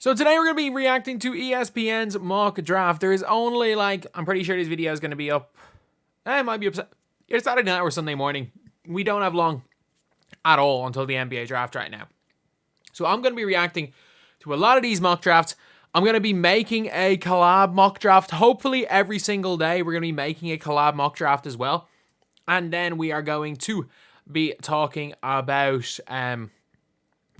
So today we're going to be reacting to ESPN's mock draft. There is only I'm pretty sure this video is going to be up. It might be up. It's Saturday night or Sunday morning. We don't have long at all until the NBA draft right now. So I'm going to be reacting to a lot of these mock drafts. I'm going to be making a collab mock draft. Hopefully every single day we're going to be making a collab mock draft as well. And then we are going to be talking about, we're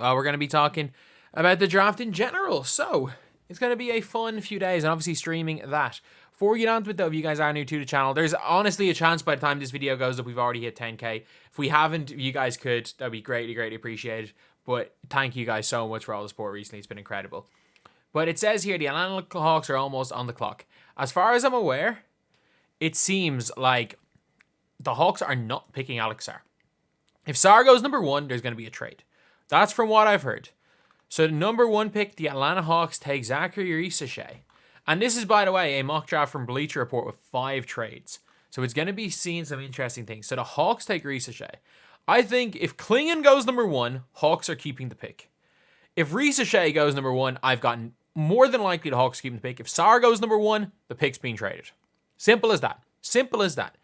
going to be talking about the draft in general. So it's going to be a fun few days and obviously streaming that. Before we get on to it though, if you guys are new to the channel, there's honestly a chance by the time this video goes up, we've already hit 10K. If we haven't, you guys could, that'd be greatly, greatly appreciated. But thank you guys so much for all the support recently. It's been incredible. But it says here, the Atlanta Hawks are almost on the clock. As far as I'm aware, it seems like the Hawks are not picking Alex Sarr. If Sarr goes number 1, there's going to be a trade. That's from what I've heard. So the number 1 pick, the Atlanta Hawks take Zachary Risachet. And this is, by the way, a mock draft from Bleacher Report with 5 trades. So it's going to be seeing some interesting things. So the Hawks take Risachet. I think if Klingon goes number 1, Hawks are keeping the pick. If Risachet goes number 1, I've gotten more than likely the Hawks keeping the pick. If Sarr goes number 1, the pick's being traded. Simple as that. Simple as that.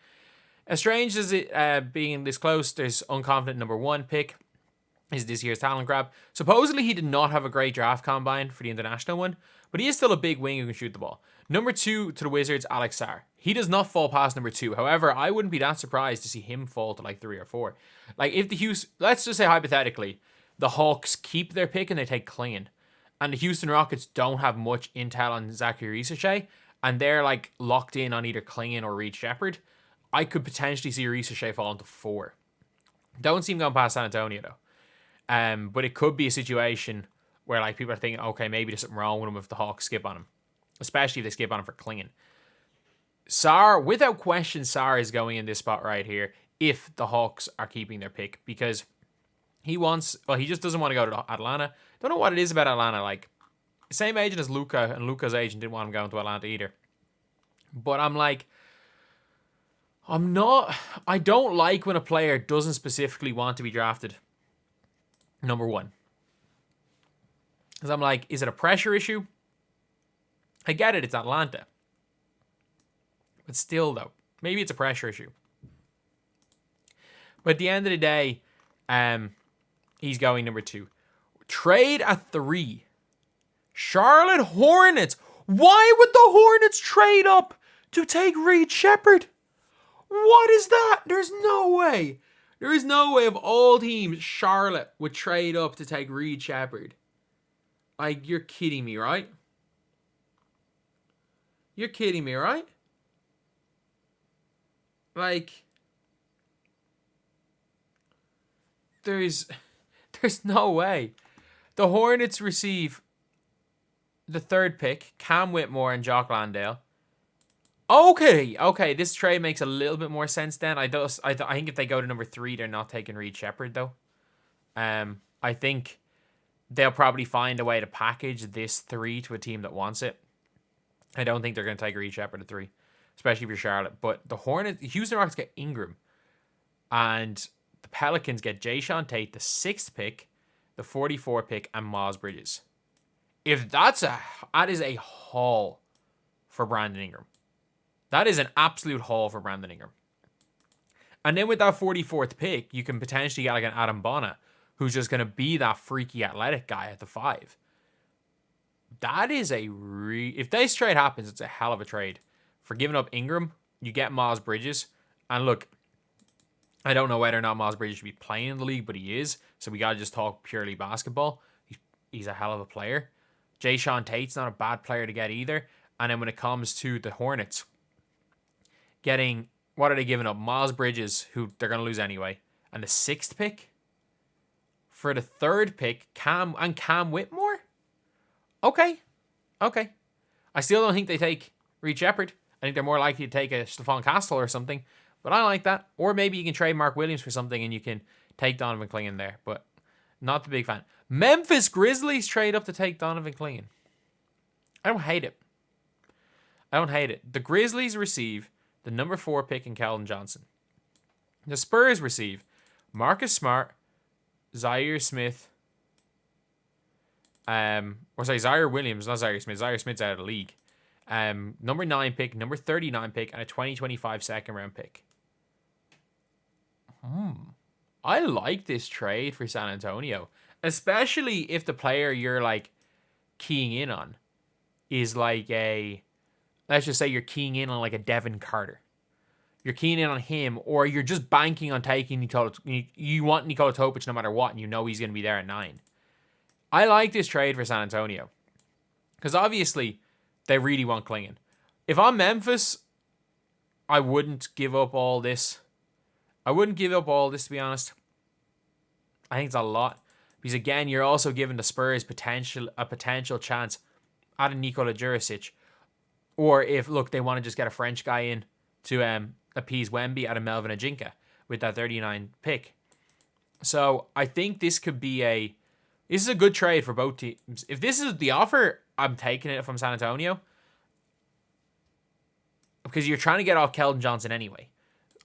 As strange as it being this close, there's unconfident number 1 pick. Is this year's talent grab. Supposedly he did not have a great draft combine for the international one, but he is still a big wing who can shoot the ball. Number 2 to the Wizards, Alex Sarr. He does not fall past number 2. However, I wouldn't be that surprised to see him fall to 3 or 4. If the Houston, let's just say hypothetically, the Hawks keep their pick and they take Klingon, and the Houston Rockets don't have much intel on Zachary Risachet, and they're locked in on either Klingon or Reed Shepherd, I could potentially see Risachet fall into 4. Don't see him going past San Antonio though. But it could be a situation where people are thinking, okay, maybe there's something wrong with him if the Hawks skip on him, especially if they skip on him for Klingon. Sarr, without question, Sarr is going in this spot right here if the Hawks are keeping their pick, because he just doesn't want to go to Atlanta. Don't know what it is about Atlanta. Same agent as Luka, and Luka's agent didn't want him going to Atlanta either. But I don't like when a player doesn't specifically want to be drafted number 1. Because I'm is it a pressure issue? I get it, it's Atlanta. But still, though, maybe it's a pressure issue. But at the end of the day, he's going number 2. Trade at 3. Charlotte Hornets. Why would the Hornets trade up to take Reed Shepherd? What is that? There's no way. There is no way of all teams Charlotte would trade up to take Reed Shepherd. You're kidding me, right? You're kidding me, right? There's no way. The Hornets receive the 3rd pick, Cam Whitmore and Jock Landale. Okay, this trade makes a little bit more sense then. I think if they go to number 3, they're not taking Reed Shepherd though. I think they'll probably find a way to package this 3 to a team that wants it. I don't think they're going to take Reed Shepherd at 3, especially for Charlotte. But the Houston Rockets get Ingram, and the Pelicans get Jayshawn Tate, the 6th pick, the 44 pick, and Miles Bridges. If that is a haul for Brandon Ingram. That is an absolute haul for Brandon Ingram. And then with that 44th pick, you can potentially get an Adam Bonner, who's just going to be that freaky athletic guy at the 5. That is if this trade happens, it's a hell of a trade. For giving up Ingram, you get Miles Bridges. And look, I don't know whether or not Miles Bridges should be playing in the league, but he is. So we got to just talk purely basketball. He's a hell of a player. Jayshawn Tate's not a bad player to get either. And then when it comes to the Hornets, what are they giving up? Miles Bridges, who they're going to lose anyway. And the 6th pick? For the 3rd pick, Cam Whitmore? Okay. I still don't think they take Reed Shepherd. I think they're more likely to take a Stephon Castle or something. But I like that. Or maybe you can trade Mark Williams for something and you can take Donovan Klingon there. But not the big fan. Memphis Grizzlies trade up to take Donovan Klingon. I don't hate it. The Grizzlies receive the number 4 pick in Keldon Johnson. The Spurs receive Marcus Smart, Zaire Smith, Or sorry, Zaire Williams, not Zaire Smith. Zaire Smith's out of the league. Number 9 pick, number 39 pick, and a 2025 second round pick. I like this trade for San Antonio, especially if the player you're like keying in on is like let's just say you're keying in on like a Devin Carter. You're keying in on him, or you're just banking on taking Nikola. You want Nikola Topic no matter what, and you know he's going to be there at 9. I like this trade for San Antonio because obviously they really want Klingon. If I'm Memphis, I wouldn't give up all this. To be honest. I think it's a lot. Because again, you're also giving the Spurs a potential chance at a Nikola Jurisic. Or if, look, they want to just get a French guy in to appease Wemby at a Melvin Ajinka with that 39 pick. So I think this could be this is a good trade for both teams. If this is the offer, I'm taking it from San Antonio. Because you're trying to get off Keldon Johnson anyway.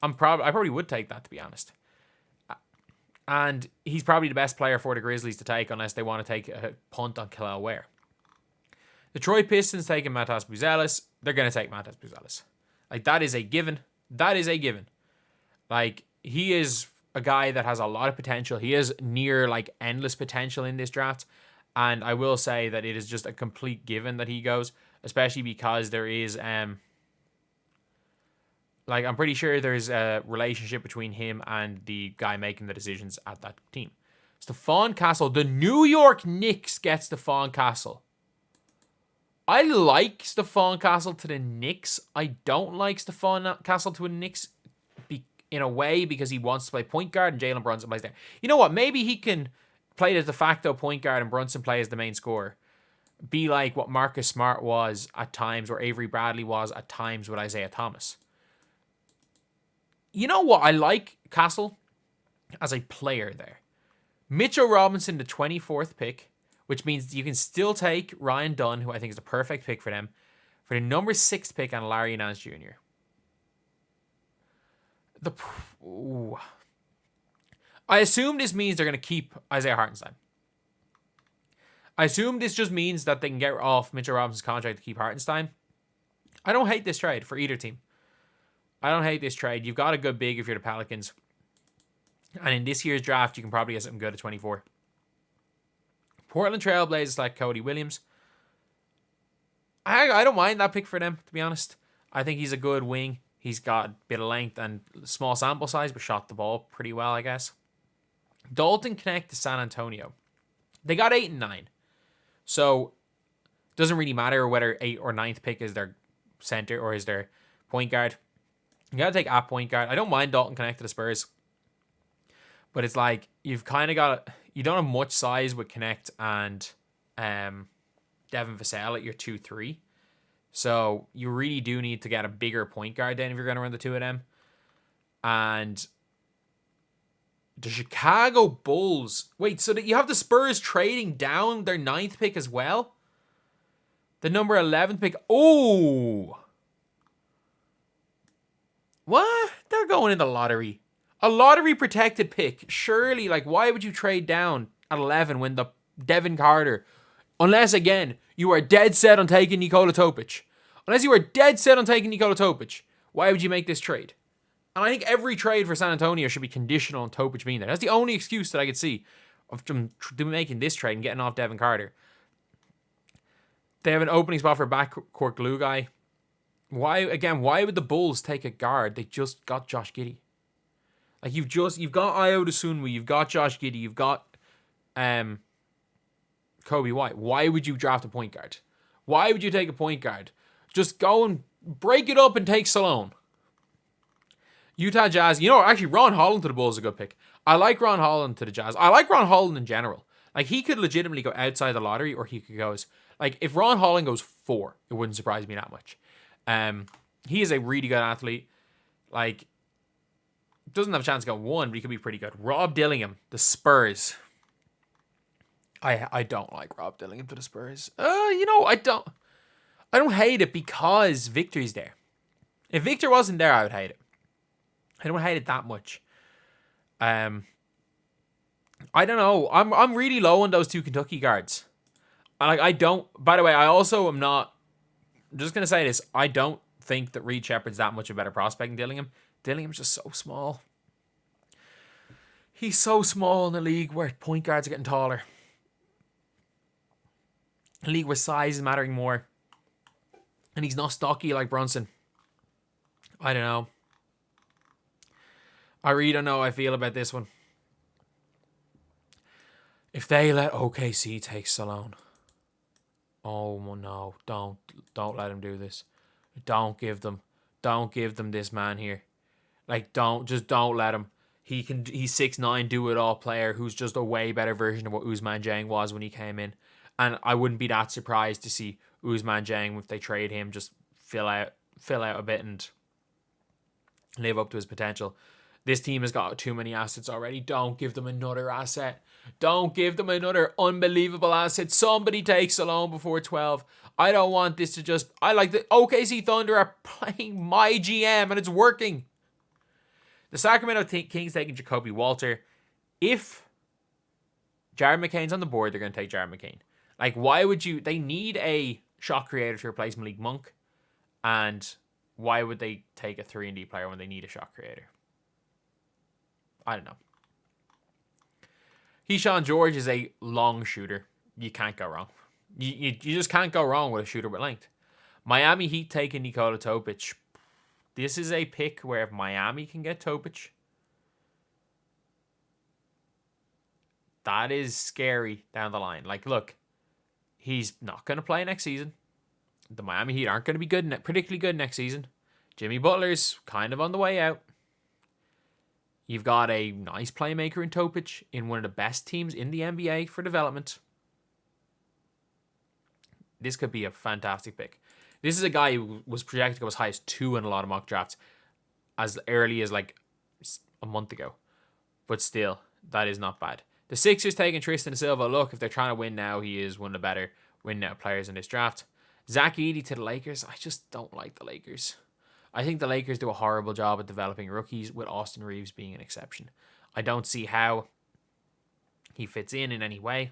I probably would take that, to be honest. And he's probably the best player for the Grizzlies to take unless they want to take a punt on Kel'el Ware. Detroit Pistons taking Matas Buzelis. They're going to take Matas Buzelis. Like, that is a given. Like, he is a guy that has a lot of potential. He is near, like, endless potential in this draft. And I will say that it is just a complete given that he goes. Especially because there is... I'm pretty sure there's a relationship between him and the guy making the decisions at that team. Stephon Castle. The New York Knicks get Stephon Castle. I like Stephon Castle to the Knicks. I don't like Stephon Castle to the Knicks in a way because he wants to play point guard and Jalen Brunson plays there. You know what? Maybe he can play as de facto point guard and Brunson play as the main scorer. Be like what Marcus Smart was at times or Avery Bradley was at times with Isaiah Thomas. You know what? I like Castle as a player there. Mitchell Robinson, the 24th pick, which means you can still take Ryan Dunn, who I think is the perfect pick for them, for the number 6th pick on Larry Nance Jr. I assume this means they're going to keep Isaiah Hartenstein. I assume this just means that they can get off Mitchell Robinson's contract to keep Hartenstein. I don't hate this trade for either team. I don't hate this trade. You've got a good big if you're the Pelicans. And in this year's draft, you can probably get something good at 24. Portland Trail Blazers like Cody Williams. I don't mind that pick for them, to be honest. I think he's a good wing. He's got a bit of length and small sample size, but shot the ball pretty well, I guess. Dalton Connect to San Antonio. They got 8 and 9. So, it doesn't really matter whether 8th or 9th pick is their center or is their point guard. You got to take a point guard. I don't mind Dalton Connect to the Spurs. But it's like, you've kind of got... You don't have much size with Connect and Devin Vassell at your 2-3. So, you really do need to get a bigger point guard then if you're going to run the two of them. And the Chicago Bulls... Wait, so that you have the Spurs trading down their 9th pick as well? The number 11th pick... Oh! What? They're going in the lottery. A lottery protected pick. Surely, like, why would you trade down at 11 when the Devin Carter... Unless, again, you are dead set on taking Nikola Topic. Unless you are dead set on taking Nikola Topic, why would you make this trade? And I think every trade for San Antonio should be conditional on Topic being there. That's the only excuse that I could see of them making this trade and getting off Devin Carter. They have an opening spot for a backcourt glue guy. Why would the Bulls take a guard? They just got Josh Giddey. Like, you've got Ayo Dosunmu, you've got Josh Giddey, you've got Kobe White. Why would you draft a point guard? Why would you take a point guard? Just go and break it up and take Salone. Utah Jazz. You know, actually, Ron Holland to the Bulls is a good pick. I like Ron Holland to the Jazz. I like Ron Holland in general. Like, he could legitimately go outside the lottery, or he could go... Like, if Ron Holland goes 4, it wouldn't surprise me that much. He is a really good athlete. Like, doesn't have a chance to go 1, but he could be pretty good. Rob Dillingham, the Spurs. I don't like Rob Dillingham to the Spurs. I don't hate it because Victor's there. If Victor wasn't there, I would hate it. I don't hate it that much. I don't know. I'm really low on those two Kentucky guards. Like, I don't. By the way, I also am not. I'm just gonna say this. I don't think that Reed Shepherd's that much a better prospect than Dillingham. Dillingham's just so small. He's so small in the league where point guards are getting taller. A league where size is mattering more. And he's not stocky like Brunson. I don't know. I really don't know how I feel about this one. If they let OKC take Salone. Oh no, don't let him do this. Don't give them this man here. Like, don't let him. He's 6'9", do it all player who's just a way better version of what Ousmane Dieng was when he came in. And I wouldn't be that surprised to see Ousmane Dieng, if they trade him, just fill out a bit and live up to his potential. This team has got too many assets already. Don't give them another asset. Don't give them another unbelievable asset. Somebody takes Salone before 12. I don't want this to just... I like the OKC Thunder are playing my GM and it's working. The Sacramento Kings taking Jacoby Walter. If Jared McCain's on the board, they're going to take Jared McCain. Like, why would you... They need a shot creator to replace Malik Monk. And why would they take a 3-and-D player when they need a shot creator? I don't know. Keyshawn George is a long shooter. You can't go wrong. You just can't go wrong with a shooter with length. Miami Heat taking Nikola Topic. This is a pick where if Miami can get Topic, that is scary down the line. Like, look, he's not going to play next season. The Miami Heat aren't going to be particularly good next season. Jimmy Butler's kind of on the way out. You've got a nice playmaker in Topic in one of the best teams in the NBA for development. This could be a fantastic pick. This is a guy who was projected to go as high as 2 in a lot of mock drafts as early as like a month ago. But still, that is not bad. The Sixers taking Tristan Silva. Look, if they're trying to win now, he is one of the better win now players in this draft. Zach Edey to the Lakers. I just don't like the Lakers. I think the Lakers do a horrible job at developing rookies, with Austin Reeves being an exception. I don't see how he fits in any way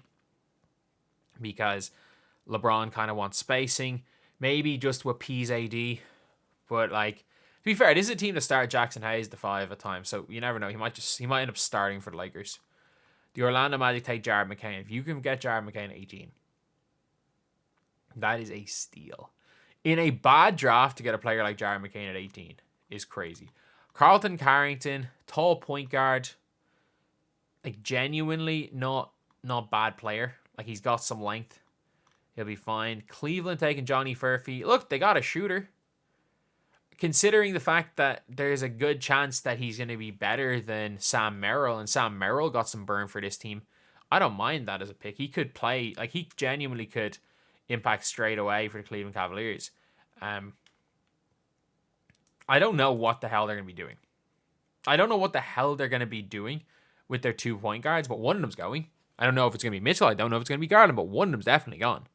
because LeBron kind of wants spacing, maybe just to appease AD. But, like, to be fair, this is a team that started Jackson Hayes the 5 at times, so you never know. He might end up starting for the Lakers. The Orlando Magic take Jared McCain. If you can get Jared McCain at 18, that is a steal. In a bad draft, to get a player like Jared McCain at 18 is crazy. Carlton Carrington, tall point guard. Like, genuinely not bad player. Like, he's got some length. He'll be fine. Cleveland taking Johnny Furphy. Look, they got a shooter. Considering the fact that there's a good chance that he's going to be better than Sam Merrill, and Sam Merrill got some burn for this team, I don't mind that as a pick. He could play, like, he genuinely could impact straight away for the Cleveland Cavaliers. I don't know what the hell they're going to be doing. I don't know what the hell they're going to be doing with their 2 point guards, but one of them's going. I don't know if it's going to be Mitchell. I don't know if it's going to be Garland, but one of them's definitely gone.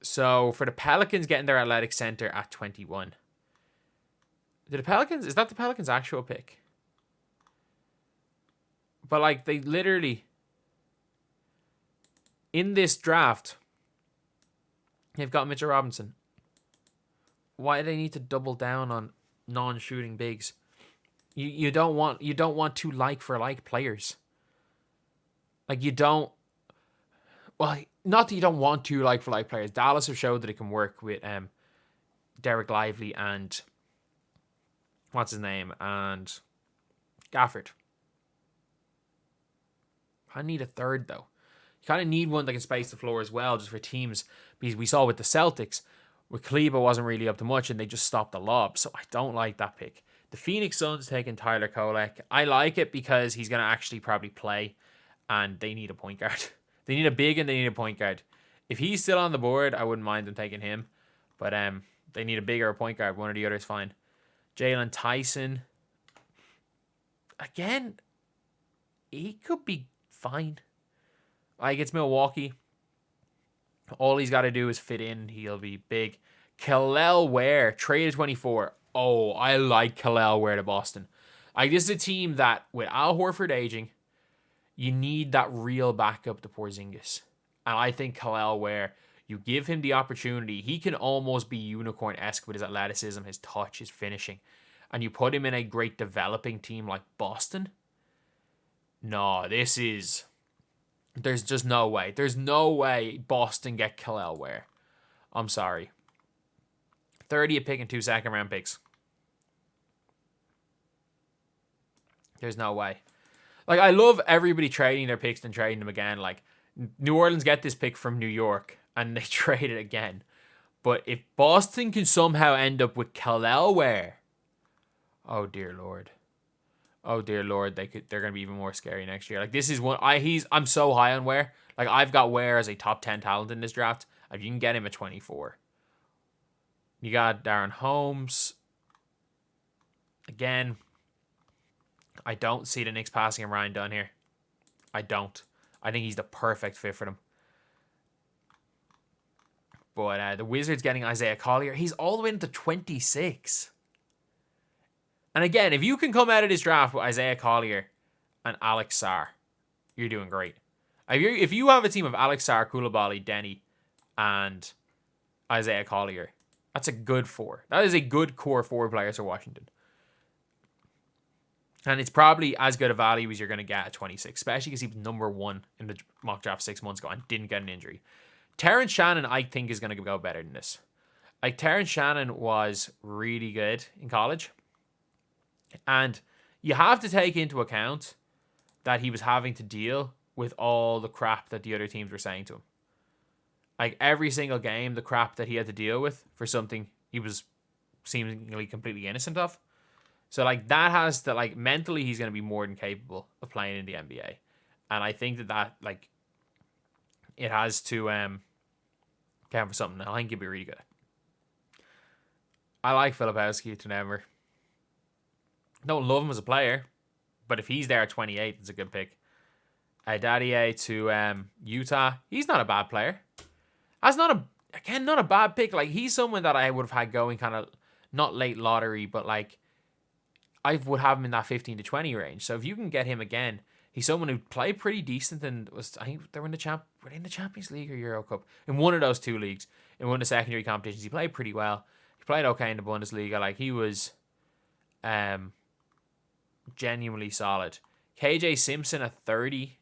So for the Pelicans getting their athletic center at 21. Is that the Pelicans' actual pick? But, like, they literally, in this draft, they've got Mitchell Robinson. Why do they need to double down on non-shooting bigs? You don't want 2 like-for-like players. Like, you don't... Well, not that you don't want 2 like-for-like players. Dallas have showed that it can work with Derek Lively and... What's his name? And Gafford. I need a third, though. You kind of need one that can space the floor as well, just for teams. Because we saw with the Celtics, with Kleba wasn't really up to much, and they just stopped the lob. So I don't like that pick. The Phoenix Suns taking Tyler Kolek. I like it because he's going to actually probably play, and they need a point guard. They need a big and they need a point guard. If he's still on the board, I wouldn't mind them taking him. But they need a bigger or point guard. One or the other is fine. Jalen Tyson. Again, he could be fine. Like, it's Milwaukee. All he's got to do is fit in. He'll be big. Kel'el Ware, traded 24. Oh, I like Kel'el Ware to Boston. Like, this is a team that, with Al Horford aging, you need that real backup to Porzingis. And I think Khalil Ware, you give him the opportunity, he can almost be unicorn-esque with his athleticism, his touch, his finishing. And you put him in a great developing team like Boston. No, this is... There's just no way. There's no way Boston get Khalil Ware. I'm sorry. 30 a pick and 2 second-round picks. There's no way. Like, I love everybody trading their picks and trading them again. Like, New Orleans get this pick from New York, and they trade it again. But if Boston can somehow end up with Khalil Ware, oh dear Lord. Oh dear Lord, they're gonna be even more scary next year. Like, this is one I'm so high on Ware. Like, I've got Ware as a top 10 talent in this draft. If you can get him at 24. You got Darren Holmes. Again, I don't see the Knicks passing him Ryan Dunn here. I don't. I think he's the perfect fit for them. But the Wizards getting Isaiah Collier. He's all the way into 26. And again, if you can come out of this draft with Isaiah Collier and Alex Sarr, you're doing great. If you have a team of Alex Sarr, Coulibaly, Denny, and Isaiah Collier, that's a good four. That is a good core four players for Washington. And it's probably as good a value as you're going to get at 26, especially because he was number 1 in the mock draft 6 months ago and didn't get an injury. Terrence Shannon, I think, is going to go better than this. Like, Terrence Shannon was really good in college. And you have to take into account that he was having to deal with all the crap that the other teams were saying to him. Like, every single game, the crap that he had to deal with for something he was seemingly completely innocent of. So, like, that has to, like, mentally, he's going to be more than capable of playing in the NBA. And I think that, like, it has to count for something. I think he'll be really good. I like Filipowski to Denver. Don't love him as a player, but if he's there at 28, it's a good pick. Dadier to Utah. He's not a bad player. That's not a bad pick. Like, he's someone that I would have had going kind of, not late lottery, but, like, I would have him in that 15 to 20 range. So if you can get him again, he's someone who played pretty decent and was, I think they were in the Champions League or Euro Cup. In one of those two leagues, in one of the secondary competitions, he played pretty well. He played okay in the Bundesliga. Like, he was genuinely solid. KJ Simpson at 30.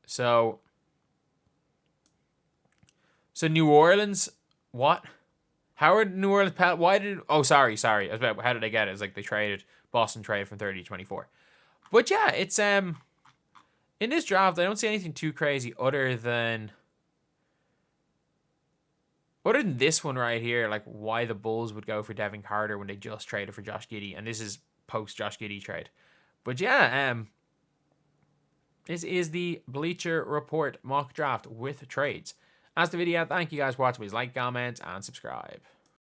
So New Orleans, what? How are New Orleans? Why did? Oh, sorry. How did they get it? It's like they traded. Boston traded from 30 to 24. But yeah, it's in this draft, I don't see anything too crazy other than this one right here. Like, why the Bulls would go for Devin Carter when they just traded for Josh Giddey, and this is post Josh Giddey trade. But yeah, this is the Bleacher Report mock draft with trades. That's the video. Thank you guys for watching. Please like, comment, and subscribe.